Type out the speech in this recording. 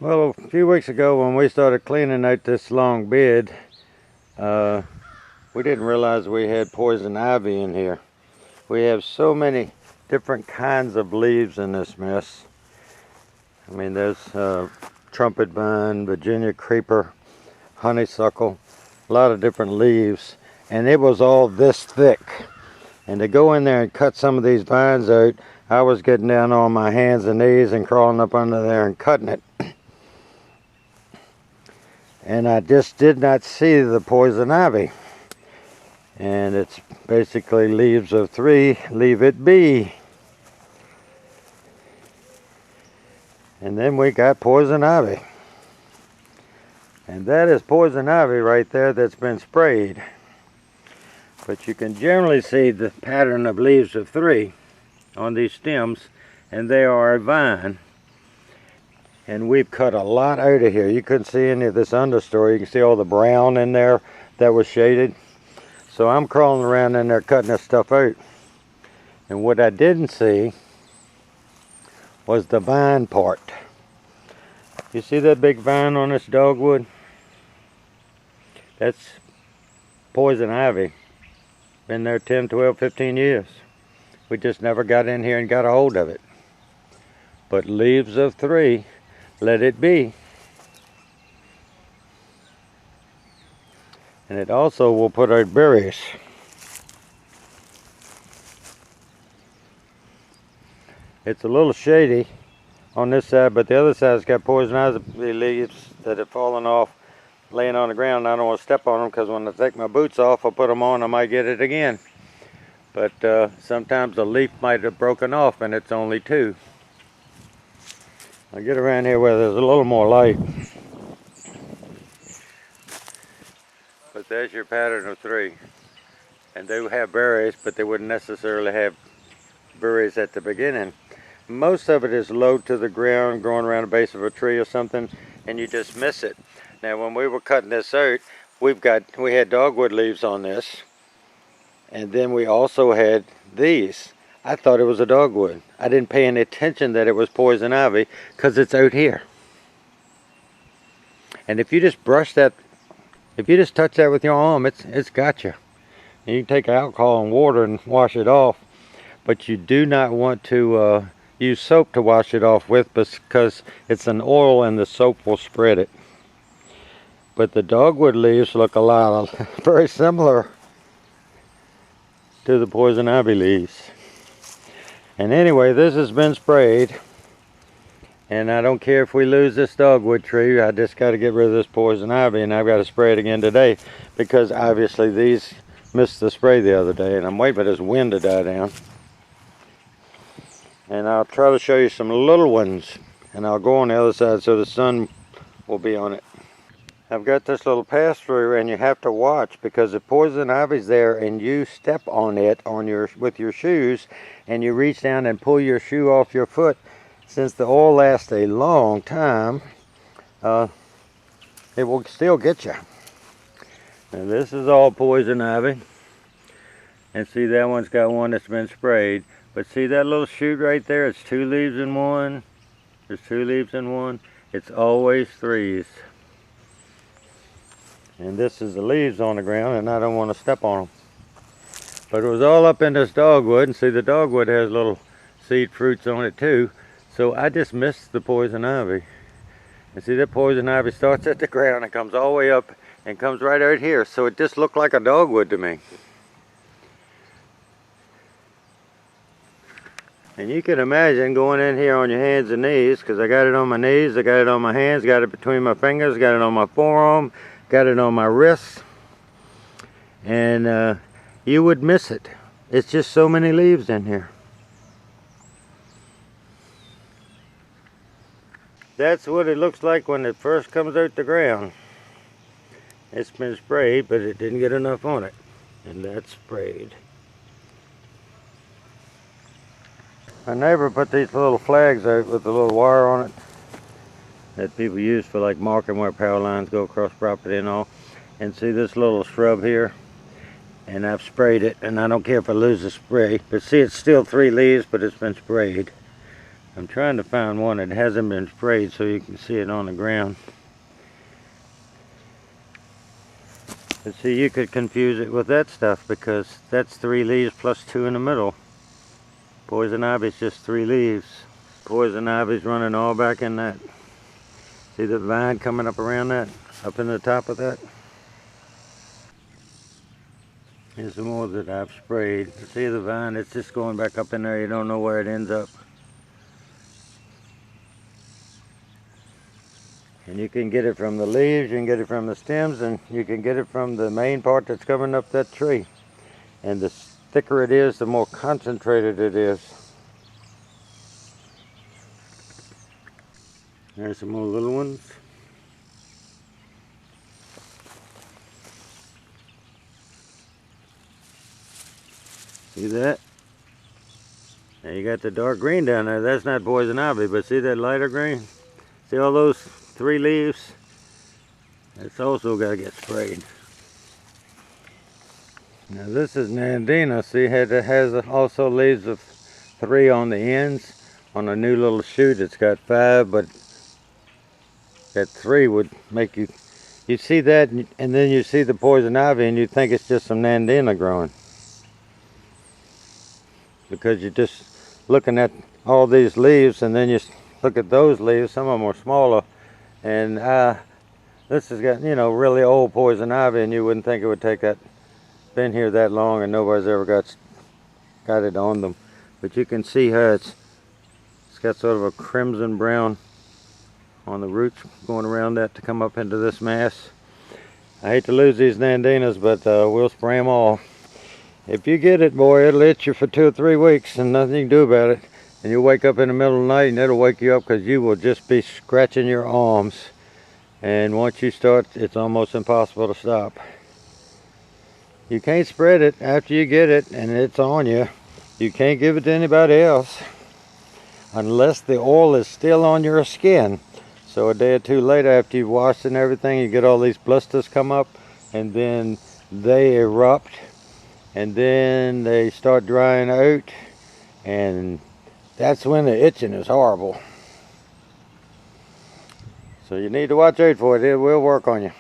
Well, a few weeks ago when we started cleaning out this long bed, we didn't realize we had poison ivy in here. We have so many different kinds of leaves in this mess. I mean, there's trumpet vine, Virginia creeper, honeysuckle, a lot of different leaves, and it was all this thick. And to go in there and cut some of these vines out, I was getting down on my hands and knees and crawling up under there and cutting it. And I just did not see the poison ivy. And it's basically leaves of 3, leave it be. And then we got poison ivy. And that is poison ivy right there that's been sprayed. But you can generally see the pattern of leaves of 3 on these stems, and they are a vine. And we've cut a lot out of here. You couldn't see any of this understory. You can see all the brown in there that was shaded. So I'm crawling around in there cutting this stuff out. And what I didn't see was the vine part. You see that big vine on this dogwood? That's poison ivy. Been there 10, 12, 15 years. We just never got in here and got a hold of it. But leaves of 3, let it be. And it also will put out berries. It's a little shady on this side, but the other side's got poison ivy leaves that have fallen off, laying on the ground. I don't want to step on them because when I take my boots off, I'll put them on, I might get it again. But sometimes a leaf might have broken off and it's only 2. I'll get around here where there's a little more light. But there's your pattern of 3. And they have berries, but they wouldn't necessarily have berries at the beginning. Most of it is low to the ground, growing around the base of a tree or something, and you just miss it. Now when we were cutting this out, we had dogwood leaves on this, and then we also had these. I thought it was a dogwood. I didn't pay any attention that it was poison ivy because it's out here. And if you just brush that, if you just touch that with your arm, it's got you. And you can take alcohol and water and wash it off, but you do not want to use soap to wash it off with because it's an oil and the soap will spread it. But the dogwood leaves look very similar to the poison ivy leaves. And anyway, this has been sprayed, and I don't care if we lose this dogwood tree. I just got to get rid of this poison ivy, and I've got to spray it again today because obviously these missed the spray the other day, and I'm waiting for this wind to die down. And I'll try to show you some little ones, and I'll go on the other side so the sun will be on it. I've got this little pass through, and you have to watch because if poison ivy's there and you step on it with your shoes and you reach down and pull your shoe off your foot, since the oil lasts a long time, it will still get you. Now this is all poison ivy, and see that one's got one that's been sprayed, but see that little shoot right there? It's 2 leaves in one. There's 2 leaves in one. It's always 3s. And this is the leaves on the ground, and I don't want to step on them. But it was all up in this dogwood, and see the dogwood has little seed fruits on it too. So I just missed the poison ivy. And see that poison ivy starts at the ground and comes all the way up and comes right out here. So it just looked like a dogwood to me. And you can imagine going in here on your hands and knees, because I got it on my knees, I got it on my hands, got it between my fingers, got it on my forearm, got it on my wrists, and you would miss it. It's just so many leaves in here. That's what it looks like when it first comes out the ground. It's been sprayed, but it didn't get enough on it, and that's sprayed. My neighbor put these little flags out with a little wire on it that people use for like marking where power lines go across property and all. And see this little shrub here? And I've sprayed it, and I don't care if I lose the spray. But see, it's still 3 leaves, but it's been sprayed. I'm trying to find one that hasn't been sprayed so you can see it on the ground. But see, you could confuse it with that stuff because that's 3 leaves plus 2 in the middle. Poison ivy's just 3 leaves. Poison ivy's running all back in that. See the vine coming up around that? Up in the top of that? Here's some more that I've sprayed. See the vine? It's just going back up in there. You don't know where it ends up. And you can get it from the leaves, you can get it from the stems, and you can get it from the main part that's coming up that tree. And the thicker it is, the more concentrated it is. There's some more little ones. See that? Now you got the dark green down there. That's not poison ivy, but see that lighter green? See all those 3 leaves? It's also got to get sprayed. Now this is Nandina. See, it has also leaves of 3 on the ends. On a new little shoot, it's got 5, but that 3 would make you see that, and then you see the poison ivy, and you think it's just some Nandina growing. Because you're just looking at all these leaves, and then you look at those leaves. Some of them are smaller, and this has got, you know, really old poison ivy, and you wouldn't think it would take that, been here that long, and nobody's ever got it on them. But you can see how it's got sort of a crimson brown on the roots going around that to come up into this mass. I hate to lose these Nandinas, but we'll spray them all. If you get it, boy, it'll itch you for 2 or 3 weeks and nothing you can do about it. And you'll wake up in the middle of the night and it'll wake you up because you will just be scratching your arms. And once you start, it's almost impossible to stop. You can't spread it after you get it and it's on you. You can't give it to anybody else unless the oil is still on your skin. So a day or 2 later, after you've washed and everything, you get all these blisters come up, and then they erupt, and then they start drying out, and that's when the itching is horrible. So you need to watch out for it. It will work on you.